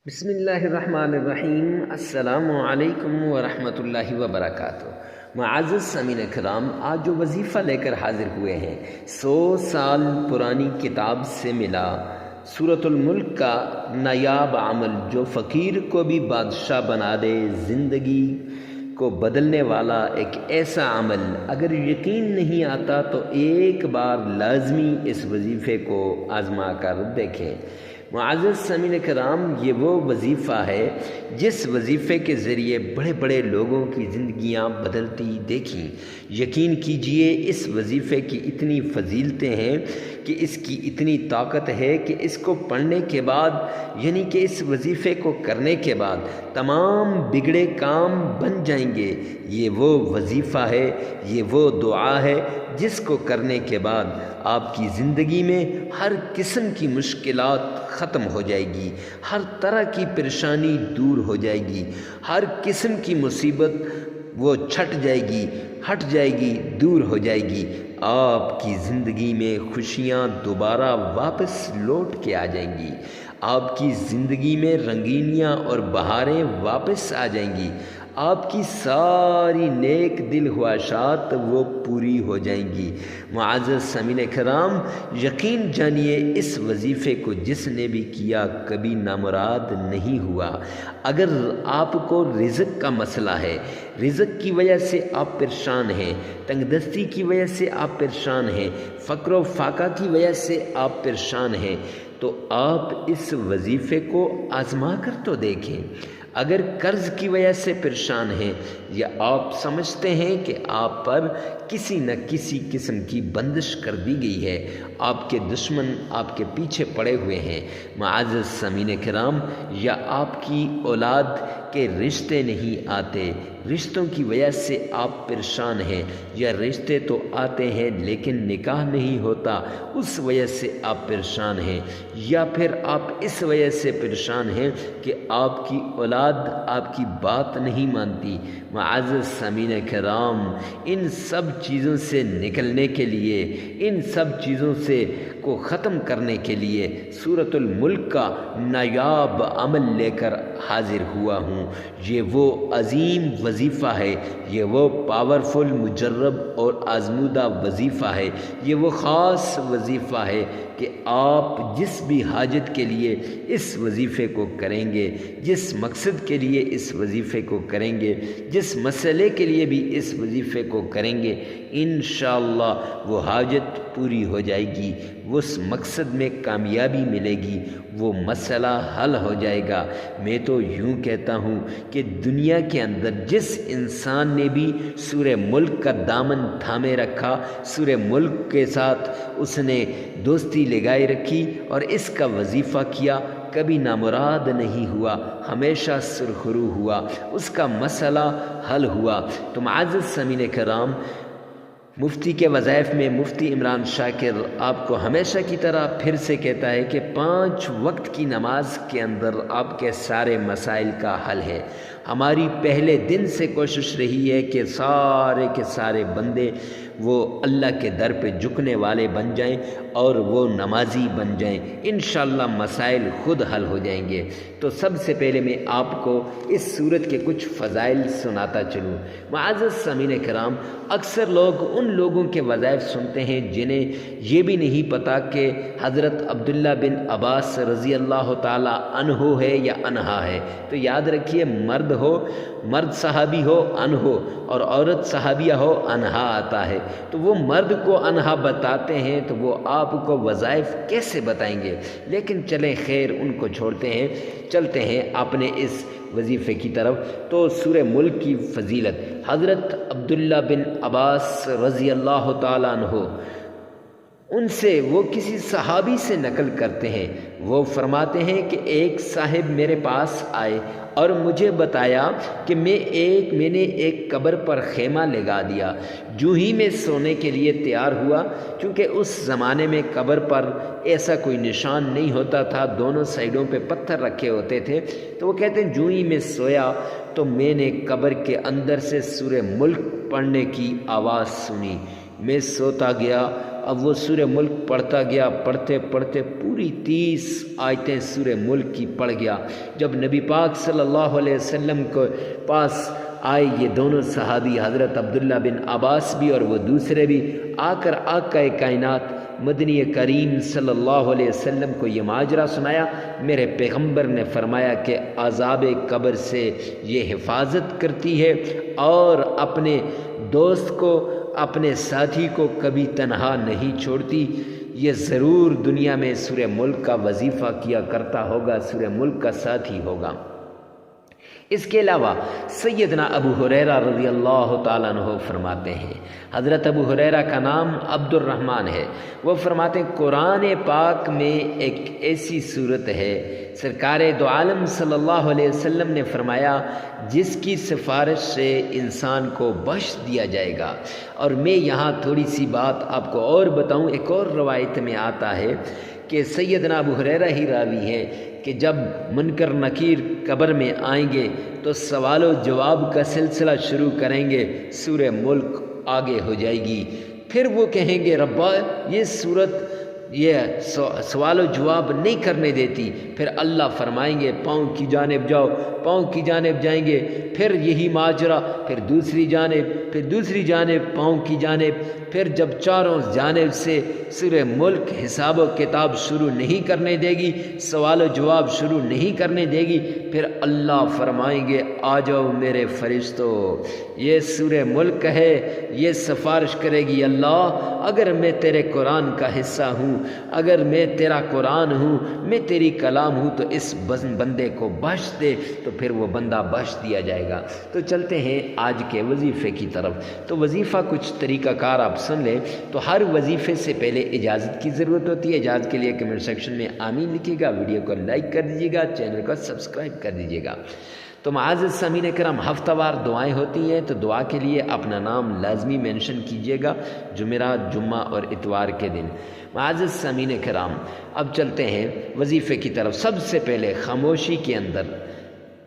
بسم اللہ الرحمن الرحیم۔ السلام علیکم ورحمۃ اللہ وبرکاتہ۔ معزز سامعین کرام، آج جو وظیفہ لے کر حاضر ہوئے ہیں 100 سال پرانی کتاب سے ملا سورۃ الملک کا نایاب عمل جو فقیر کو بھی بادشاہ بنا دے، زندگی کو بدلنے والا ایک ایسا عمل۔ اگر یقین نہیں آتا تو ایک بار لازمی اس وظیفے کو آزما کر دیکھیں۔ معزز سامعین کرام، یہ وہ وظیفہ ہے جس وظیفے کے ذریعے بڑے بڑے لوگوں کی زندگیاں بدلتی دیکھیں۔ یقین کیجئے اس وظیفے کی اتنی فضیلتیں ہیں کہ اس کی اتنی طاقت ہے کہ اس کو پڑھنے کے بعد، یعنی کہ اس وظیفے کو کرنے کے بعد تمام بگڑے کام بن جائیں گے۔ یہ وہ وظیفہ ہے، یہ وہ دعا ہے جس کو کرنے کے بعد آپ کی زندگی میں ہر قسم کی مشکلات ختم ہو جائے گی، ہر طرح کی پریشانی دور ہو جائے گی، ہر قسم کی مصیبت وہ چھٹ جائے گی، ہٹ جائے گی، دور ہو جائے گی۔ آپ کی زندگی میں خوشیاں دوبارہ واپس لوٹ کے آ جائیں گی، آپ کی زندگی میں رنگینیاں اور بہاریں واپس آ جائیں گی، آپ کی ساری نیک دل خواہشات وہ پوری ہو جائیں گی۔ معزز سامعین کرام، یقین جانیے اس وظیفے کو جس نے بھی کیا کبھی نامراد نہیں ہوا۔ اگر آپ کو رزق کا مسئلہ ہے، رزق کی وجہ سے آپ پریشان ہیں، تنگ دستی کی وجہ سے آپ پریشان ہیں، فقر و فاقہ کی وجہ سے آپ پریشان ہیں، تو آپ اس وظیفے کو آزما کر تو دیکھیں۔ اگر قرض کی وجہ سے پریشان ہیں یا آپ سمجھتے ہیں کہ آپ پر کسی نہ کسی قسم کی بندش کر دی گئی ہے، آپ کے دشمن آپ کے پیچھے پڑے ہوئے ہیں، معزز سامعین کرام، یا آپ کی اولاد کے رشتے نہیں آتے، رشتوں کی وجہ سے آپ پریشان ہیں، یا رشتے تو آتے ہیں لیکن نکاح نہیں ہوتا، اس وجہ سے آپ پریشان ہیں، یا پھر آپ اس وجہ سے پریشان ہیں کہ آپ کی اولاد آپ کی بات نہیں مانتی۔ معزز سامعین کرام، ان سب چیزوں سے نکلنے کے لیے، ان سب چیزوں سے کو ختم کرنے کے لیے سورۃ الملک کا نایاب عمل لے کر حاضر ہوا ہوں۔ یہ وہ عظیم وظیفہ ہے، یہ وہ پاورفل، مجرب اور آزمودہ وظیفہ ہے، یہ وہ خاص وظیفہ ہے کہ آپ جس بھی حاجت کے لیے اس وظیفے کو کریں گے، جس مقصد کے لیے اس وظیفے کو کریں گے، جس مسئلے کے لیے بھی اس وظیفے کو کریں گے، انشاءاللہ وہ حاجت پوری ہو جائے گی، اس مقصد میں کامیابی ملے گی، وہ مسئلہ حل ہو جائے گا۔ میں تو یوں کہتا ہوں کہ دنیا کے اندر جس انسان نے بھی سورہ ملک کا دامن تھامے رکھا، سورہ ملک کے ساتھ اس نے دوستی لگائے رکھی اور اس کا وظیفہ کیا، کبھی نامراد نہیں ہوا، ہمیشہ سرخرو ہوا، اس کا مسئلہ حل ہوا۔ تو معزز سامعین کرام، مفتی کے وظائف میں مفتی عمران شاکر آپ کو ہمیشہ کی طرح پھر سے کہتا ہے کہ 5 وقت کی نماز کے اندر آپ کے سارے مسائل کا حل ہے۔ ہماری پہلے دن سے کوشش رہی ہے کہ سارے کے سارے بندے وہ اللہ کے در پہ جھکنے والے بن جائیں اور وہ نمازی بن جائیں، انشاءاللہ مسائل خود حل ہو جائیں گے۔ تو سب سے پہلے میں آپ کو اس سورت کے کچھ فضائل سناتا چلوں۔ معزز سامعین کرام، اکثر لوگ ان لوگوں کے وظائف سنتے ہیں جنہیں یہ بھی نہیں پتہ کہ حضرت عبداللہ بن عباس رضی اللہ تعالی عنہ ہے یا عنہا ہے۔ تو یاد رکھیے، مرد صحابی ہو عنہ ہو اور عورت صحابیہ ہو عنہا آتا ہے۔ تو وہ مرد کو عنہا بتاتے ہیں تو وہ آپ کو وظائف کیسے بتائیں گے؟ لیکن چلیں خیر، ان کو چھوڑتے ہیں، چلتے ہیں اپنے اس وظیفے کی طرف۔ تو سورہ ملک کی فضیلت، حضرت عبداللہ بن عباس رضی اللہ تعالیٰ عنہ، ان سے وہ کسی صحابی سے نقل کرتے ہیں، وہ فرماتے ہیں کہ ایک صاحب میرے پاس آئے اور مجھے بتایا کہ میں نے ایک قبر پر خیمہ لگا دیا۔ جو ہی میں سونے کے لیے تیار ہوا، کیونکہ اس زمانے میں قبر پر ایسا کوئی نشان نہیں ہوتا تھا، دونوں سائڈوں پہ پتھر رکھے ہوتے تھے، تو وہ کہتے ہیں جو ہی میں سویا تو میں نے قبر کے اندر سے سورہ ملک پڑھنے کی آواز سنی۔ میں سوتا گیا اب وہ سورہ ملک پڑھتا گیا، پڑھتے پڑھتے پوری 30 آیتیں سورہ ملک کی پڑھ گیا۔ جب نبی پاک صلی اللہ علیہ وسلم کے پاس آئے یہ دونوں صحابی، حضرت عبداللہ بن عباس بھی اور وہ دوسرے بھی، آ کر آقا کائنات مدنی کریم صلی اللہ علیہ وسلم کو یہ ماجرا سنایا، میرے پیغمبر نے فرمایا کہ عذاب قبر سے یہ حفاظت کرتی ہے اور اپنے دوست کو، اپنے ساتھی کو کبھی تنہا نہیں چھوڑتی۔ یہ ضرور دنیا میں سورہ ملک کا وظیفہ کیا کرتا ہوگا، سورہ ملک کا ساتھی ہوگا۔ اس کے علاوہ سیدنا ابو ہریرہ رضی اللہ تعالیٰ عنہ فرماتے ہیں، حضرت ابو ہریرہ کا نام عبد الرحمن ہے، وہ فرماتے ہیں قرآن پاک میں ایک ایسی صورت ہے، سرکار دو عالم صلی اللہ علیہ وسلم نے فرمایا جس کی سفارش سے انسان کو بخش دیا جائے گا۔ اور میں یہاں تھوڑی سی بات آپ کو اور بتاؤں، ایک اور روایت میں آتا ہے کہ سیدنا ابو ہریرہ ہی راوی ہیں کہ جب منکر نکیر قبر میں آئیں گے تو سوال و جواب کا سلسلہ شروع کریں گے، سورہ ملک آگے ہو جائے گی، پھر وہ کہیں گے ربا یہ صورت یہ سوال و جواب نہیں کرنے دیتی، پھر اللہ فرمائیں گے پاؤں کی جانب جاؤ، پاؤں کی جانب جائیں گے، پھر یہی ماجرا، پھر دوسری جانب، پھر دوسری جانب، پاؤں کی جانب، پھر جب چاروں جانب سے سورہ ملک حساب و کتاب شروع نہیں کرنے دے گی، سوال و جواب شروع نہیں کرنے دے گی، پھر اللہ فرمائیں گے آ جاؤ میرے فرشتوں، یہ سورہ ملک ہے، یہ سفارش کرے گی اللہ اگر میں تیرے قرآن کا حصہ ہوں، اگر میں تیرا قرآن ہوں، میں تیری کلام ہوں تو اس بندے کو بخش دے، تو پھر وہ بندہ بخش دیا جائے گا۔ تو چلتے ہیں آج کے وظیفے کی طرف۔ تو وظیفہ کچھ طریقہ کار آپ سن لیں۔ تو ہر وظیفے سے پہلے اجازت کی ضرورت ہوتی ہے، اجازت کے لیے کمنٹ سیکشن میں آمین لکھیے گا، ویڈیو کو لائک کر دیجیے گا، چینل کو سبسکرائب کر دیجیے گا۔ تو معزز سامعین کرام ہفتہ وار دعائیں ہوتی ہیں، تو دعا کے لیے اپنا نام لازمی مینشن کیجیے گا جمعرات، جمعہ اور اتوار کے دن۔ معزز سامعین کرام اب چلتے ہیں وظیفے کی طرف۔ سب سے پہلے خاموشی کے اندر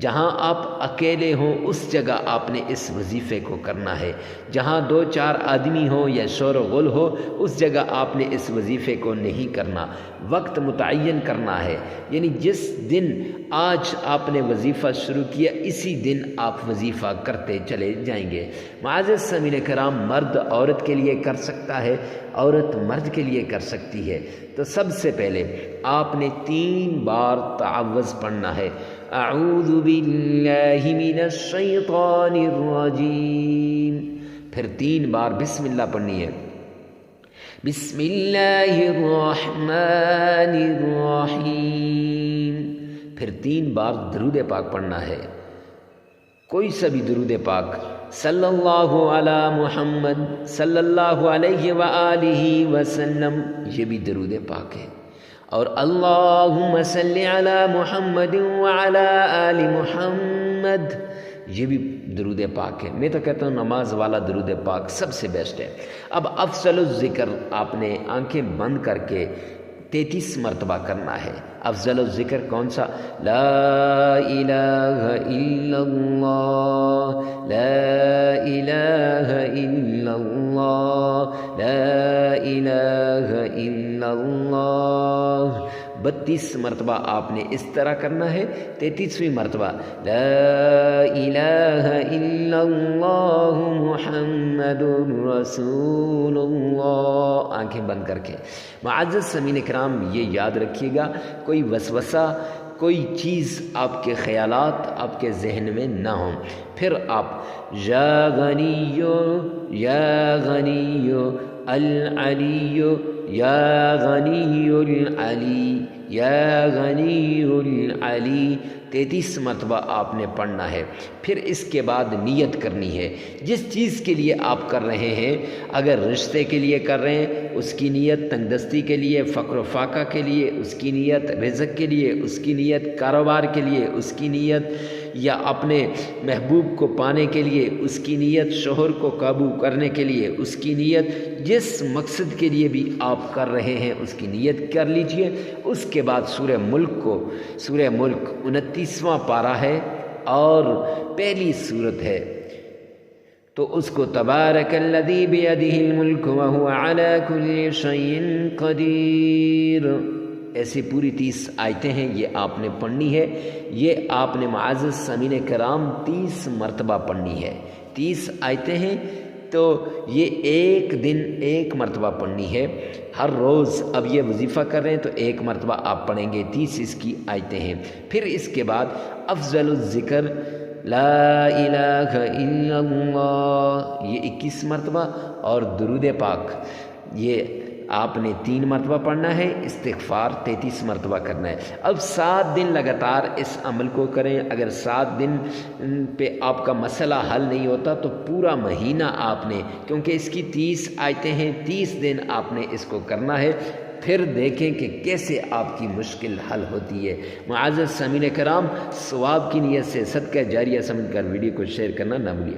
جہاں آپ اکیلے ہوں اس جگہ آپ نے اس وظیفے کو کرنا ہے، جہاں 2-4 آدمی ہوں یا شور و غل ہو اس جگہ آپ نے اس وظیفے کو نہیں کرنا، وقت متعین کرنا ہے، یعنی جس دن آج آپ نے وظیفہ شروع کیا اسی دن آپ وظیفہ کرتے چلے جائیں گے۔ معزز سامعین کرام مرد عورت کے لیے کر سکتا ہے، عورت مرد کے لیے کر سکتی ہے۔ تو سب سے پہلے آپ نے 3 بار تعوذ پڑھنا ہے، اعوذ باللہ من الشیطان الرجیم، پھر 3 بار بسم اللہ پڑھنی ہے، بسم اللہ الرحمن الرحیم، پھر 3 بار درود پاک پڑھنا ہے، کوئی سا بھی درود پاک، صلی اللہ علی محمد صلی اللہ علیہ وآلہ وسلم، یہ بھی درود پاک ہے، اور اللہم صلی علی محمد وعلی آل محمد، یہ بھی درود پاک ہے۔ میں تو کہتا ہوں نماز والا درود پاک سب سے بیسٹ ہے۔ اب افضل الذکر آپ نے آنکھیں بند کر کے 33 مرتبہ کرنا ہے۔ افضل الذکر کون سا؟ لا الہ الا اللہ، لا الہ الا اللہ، لا الہ الا اللہ، 32 مرتبہ آپ نے اس طرح کرنا ہے۔ 33ویں مرتبہ لا الہ الا اللہ محمد رسول اللہ، آنکھیں بند کر کے۔ معزز سامعین کرام یہ یاد رکھیے گا کوئی وسوسہ، کوئی چیز آپ کے خیالات آپ کے ذہن میں نہ ہوں۔ پھر آپ یا غنیو یا غنیو العلی یا غنی العلی یا غنی العلی 33 مرتبہ آپ نے پڑھنا ہے۔ پھر اس کے بعد نیت کرنی ہے، جس چیز کے لیے آپ کر رہے ہیں، اگر رشتے کے لیے کر رہے ہیں اس کی نیت، تنگ دستی کے لیے، فقر و فاقہ کے لیے اس کی نیت، رزق کے لیے اس کی نیت، کاروبار کے لیے اس کی نیت، یا اپنے محبوب کو پانے کے لیے اس کی نیت، شوہر کو قابو کرنے کے لیے اس کی نیت، جس مقصد کے لیے بھی آپ کر رہے ہیں اس کی نیت کر لیجئے۔ اس کے بعد سورہ ملک 29واں پارہ ہے اور پہلی سورت ہے، تو اس کو تبارک الذی بیدہ الملک وہو علی کل شیء قدیر، ایسی پوری 30 آیتیں ہیں، یہ آپ نے پڑھنی ہے۔ یہ آپ نے معزز سامعین کرام 30 مرتبہ پڑھنی ہے۔ 30 آیتیں ہیں تو یہ ایک دن ایک مرتبہ پڑھنی ہے، ہر روز۔ اب یہ وظیفہ کر رہے ہیں تو ایک مرتبہ آپ پڑھیں گے، 30 اس کی آیتیں ہیں۔ پھر اس کے بعد افضل الذکر لا الہ الا اللہ، یہ 21 مرتبہ، اور درود پاک یہ آپ نے 3 مرتبہ پڑھنا ہے، استغفار 33 مرتبہ کرنا ہے۔ اب 7 دن لگاتار اس عمل کو کریں۔ اگر 7 دن پہ آپ کا مسئلہ حل نہیں ہوتا تو پورا مہینہ آپ نے، کیونکہ اس کی 30 آیتیں ہیں، 30 دن آپ نے اس کو کرنا ہے، پھر دیکھیں کہ کیسے آپ کی مشکل حل ہوتی ہے۔ معزز سامعین کرام، ثواب کی نیت سے صدقہ جاریہ سمجھ کر ویڈیو کو شیئر کرنا نہ بھولیں۔